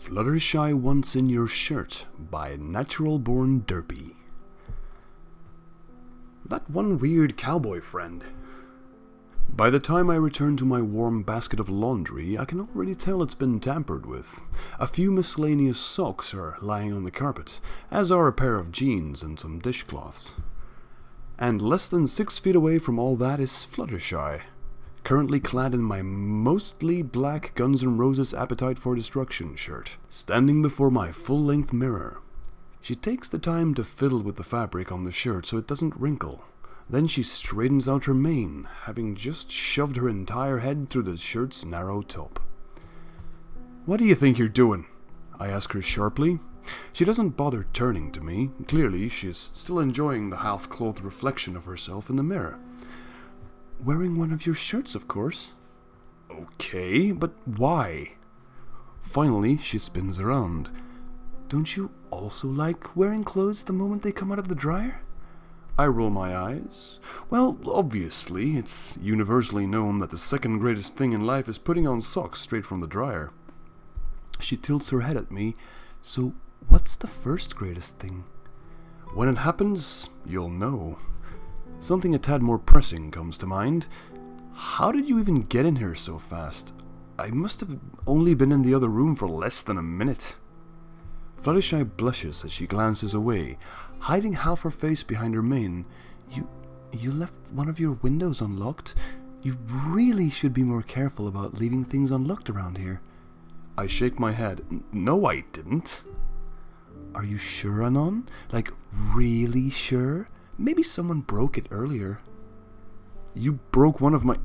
Fluttershy Once in Your Shirt by Natural Born Derpy. That one weird cowboy friend. By the time I return to my warm basket of laundry, I can already tell it's been tampered with. A few miscellaneous socks are lying on the carpet, as are a pair of jeans and some dishcloths. And less than 6 feet away from all that is Fluttershy, currently clad in my mostly black Guns N' Roses Appetite for Destruction shirt, standing before my full-length mirror. She takes the time to fiddle with the fabric on the shirt so it doesn't wrinkle. Then she straightens out her mane, having just shoved her entire head through the shirt's narrow top. "What do you think you're doing?" I ask her sharply. She doesn't bother turning to me. Clearly, she's still enjoying the half-clothed reflection of herself in the mirror. "Wearing one of your shirts, of course." "Okay, but why?" Finally, she spins around. "Don't you also like wearing clothes the moment they come out of the dryer?" I roll my eyes. Well, obviously, it's universally known that the second greatest thing in life is putting on socks straight from the dryer. She tilts her head at me. "So, what's the first greatest thing?" "When it happens, you'll know." Something a tad more pressing comes to mind. "How did you even get in here so fast? I must have only been in the other room for less than a minute." Fluttershy blushes as she glances away, hiding half her face behind her mane. You left one of your windows unlocked? You really should be more careful about leaving things unlocked around here." I shake my head. "No, I didn't." "Are you sure, Anon? Like, really sure? Maybe someone broke it earlier." "You broke one of my..."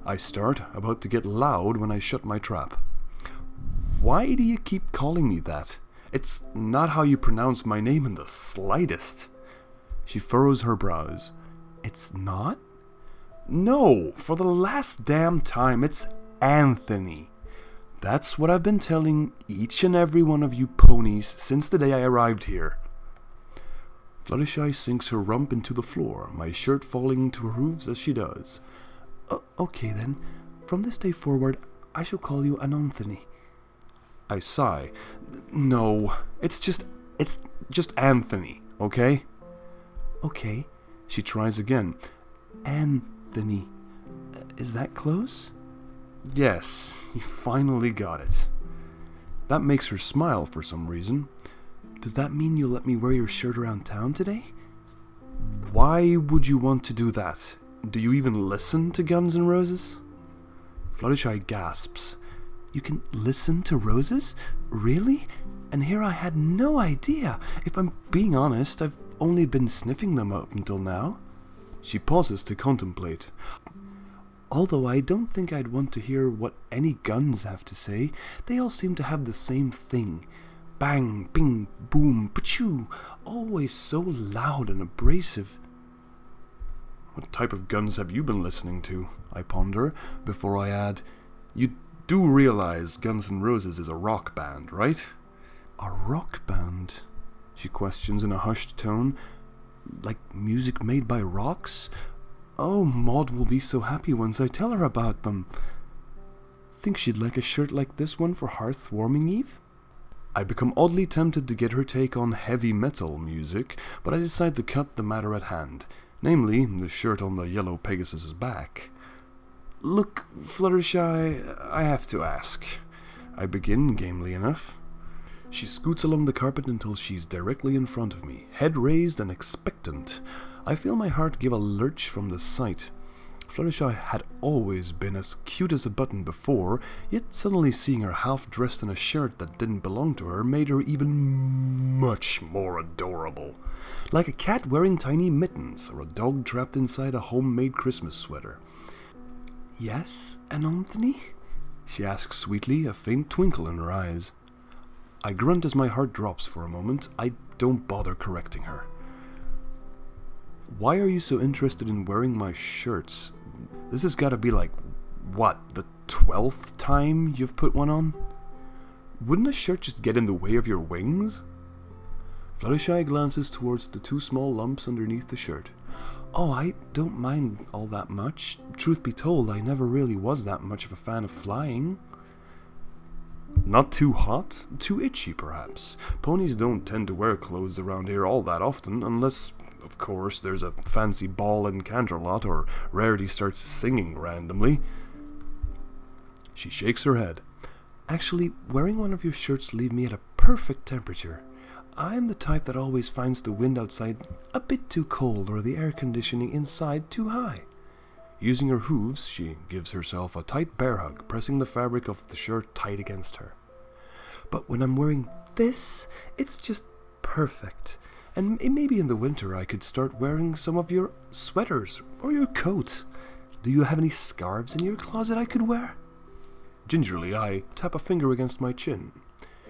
I start, about to get loud when I shut my trap. "Why do you keep calling me that? It's not how you pronounce my name in the slightest." She furrows her brows. "It's not?" "No, for the last damn time, it's Anthony. That's what I've been telling each and every one of you ponies since the day I arrived here." Fluttershy sinks her rump into the floor, my shirt falling to her hooves as she does. Okay then. From this day forward, I shall call you Anthony." I sigh. "No, it's just Anthony, okay?" "Okay." She tries again. "Anthony. Is that close?" "Yes, you finally got it." That makes her smile for some reason. "Does that mean you'll let me wear your shirt around town today?" "Why would you want to do that? Do you even listen to Guns N' Roses?" Fluttershy gasps. "You can listen to Roses? Really? And here I had no idea. If I'm being honest, I've only been sniffing them up until now." She pauses to contemplate. "Although I don't think I'd want to hear what any guns have to say. They all seem to have the same thing. Bang, bing, boom, pachoo. Always so loud and abrasive." "What type of guns have you been listening to?" I ponder, before I add, "You do realize Guns N' Roses is a rock band, right?" "A rock band?" she questions in a hushed tone. "Like music made by rocks? Oh, Maud will be so happy once I tell her about them. Think she'd like a shirt like this one for Hearth-Warming Eve?" I become oddly tempted to get her take on heavy metal music, but I decide to cut the matter at hand, namely, the shirt on the yellow Pegasus's back. "Look, Fluttershy, I have to ask." I begin gamely enough. She scoots along the carpet until she's directly in front of me, head raised and expectant. I feel my heart give a lurch from the sight. Fluttershy had always been as cute as a button before, yet suddenly seeing her half-dressed in a shirt that didn't belong to her made her even much more adorable. Like a cat wearing tiny mittens, or a dog trapped inside a homemade Christmas sweater. "Yes, Anthony?" she asks sweetly, a faint twinkle in her eyes. I grunt as my heart drops for a moment. I don't bother correcting her. "Why are you so interested in wearing my shirts? This has got to be like, what, the 12th time you've put one on? Wouldn't a shirt just get in the way of your wings?" Fluttershy glances towards the 2 small lumps underneath the shirt. "Oh, I don't mind all that much. Truth be told, I never really was that much of a fan of flying." Not too hot? Too itchy, perhaps? Ponies don't tend to wear clothes around here all that often, unless, of course, there's a fancy ball in Canterlot or Rarity starts singing randomly. She shakes her head. Actually, wearing one of your shirts leaves me at a perfect temperature. I'm the type that always finds the wind outside a bit too cold or the air conditioning inside too high. Using her hooves, she gives herself a tight bear hug, pressing the fabric of the shirt tight against her. But when I'm wearing this, it's just perfect. And maybe in the winter I could start wearing some of your sweaters or your coat. Do you have any scarves in your closet I could wear? Gingerly, I tap a finger against my chin.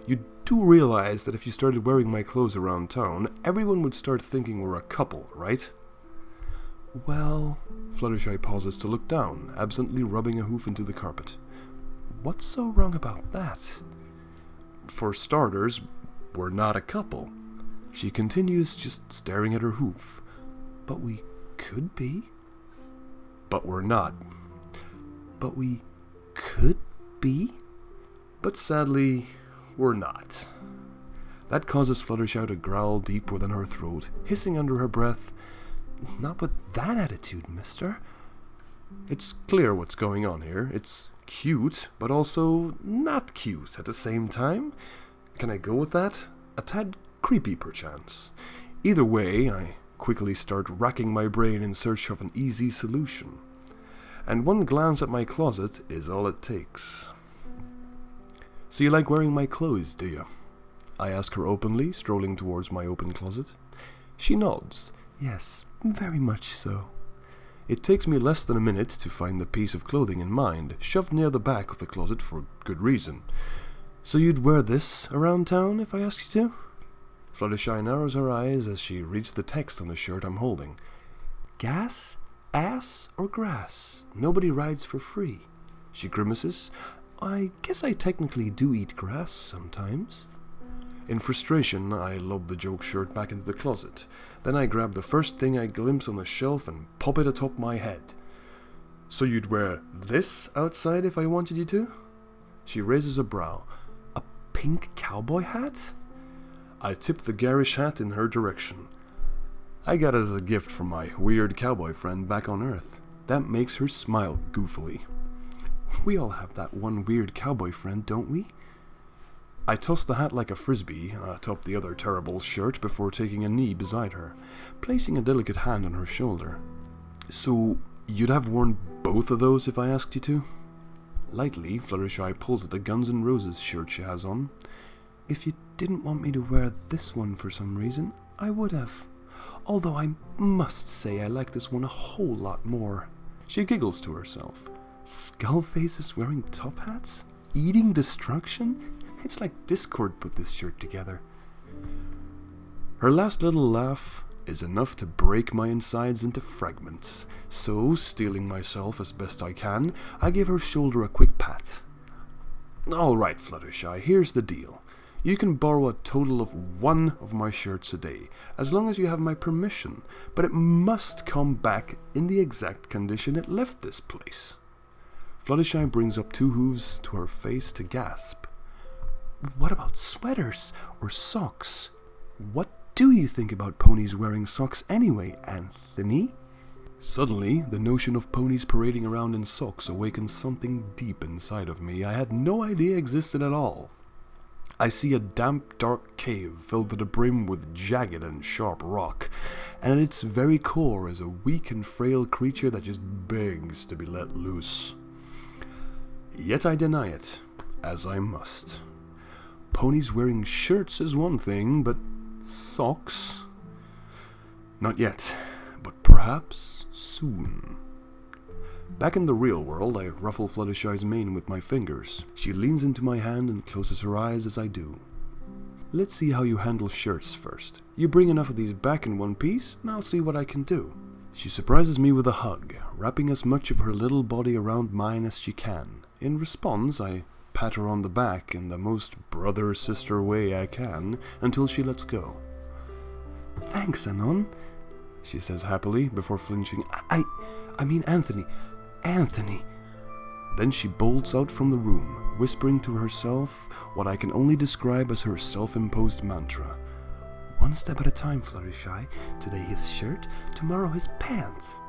You do realize that if you started wearing my clothes around town, everyone would start thinking we're a couple, right? Well, Fluttershy pauses to look down, absently rubbing a hoof into the carpet. What's so wrong about that? For starters, we're not a couple. She continues, just staring at her hoof. But we could be. But we're not. But we could be. But sadly, we're not. That causes Fluttershy to growl deep within her throat, hissing under her breath, "Not with that attitude, mister." It's clear what's going on here. It's cute, but also not cute at the same time. Can I go with that? A tad creepy, perchance. Either way, I quickly start racking my brain in search of an easy solution. And one glance at my closet is all it takes. So you like wearing my clothes, do you? I ask her openly, strolling towards my open closet. She nods. Yes, very much so. It takes me less than a minute to find the piece of clothing in mind, shoved near the back of the closet for good reason. So you'd wear this around town if I asked you to? Fluttershy narrows her eyes as she reads the text on the shirt I'm holding. Gas, ass, or grass? Nobody rides for free. She grimaces. I guess I technically do eat grass sometimes. In frustration, I lob the joke shirt back into the closet. Then I grab the first thing I glimpse on the shelf and pop it atop my head. So you'd wear this outside if I wanted you to? She raises a brow. A pink cowboy hat? I tip the garish hat in her direction. I got it as a gift from my weird cowboy friend back on Earth. That makes her smile goofily. We all have that one weird cowboy friend, don't we? I toss the hat like a frisbee atop the other terrible shirt before taking a knee beside her, placing a delicate hand on her shoulder. So, you'd have worn both of those if I asked you to? Lightly, Fluttershy pulls at the Guns N' Roses shirt she has on. If you didn't want me to wear this one for some reason, I would have. Although I must say I like this one a whole lot more. She giggles to herself. Skull faces wearing top hats? Eating destruction? It's like Discord put this shirt together. Her last little laugh is enough to break my insides into fragments. So, steeling myself as best I can, I give her shoulder a quick pat. Alright, Fluttershy, here's the deal. You can borrow a total of 1 of my shirts a day, as long as you have my permission, but it must come back in the exact condition it left this place. Fluttershy brings up 2 hooves to her face to gasp. What about sweaters or socks? What do you think about ponies wearing socks anyway, Anthony? Suddenly, the notion of ponies parading around in socks awakens something deep inside of me I had no idea existed at all. I see a damp, dark cave filled to the brim with jagged and sharp rock, and at its very core is a weak and frail creature that just begs to be let loose. Yet I deny it, as I must. Ponies wearing shirts is one thing, but socks? Not yet, but perhaps soon. Back in the real world, I ruffle Fluttershy's mane with my fingers. She leans into my hand and closes her eyes as I do. Let's see how you handle shirts first. You bring enough of these back in one piece, and I'll see what I can do. She surprises me with a hug, wrapping as much of her little body around mine as she can. In response, I pat her on the back in the most brother-sister way I can, until she lets go. Thanks, Anon, she says happily, before flinching. I mean Anthony. Anthony. Then she bolts out from the room, whispering to herself what I can only describe as her self-imposed mantra. One step at a time, Fluttershy. Today his shirt, tomorrow his pants.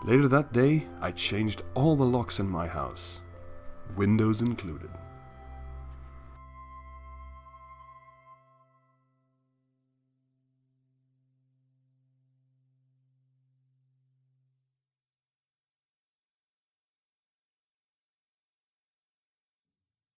Later that day, I changed all the locks in my house, windows included.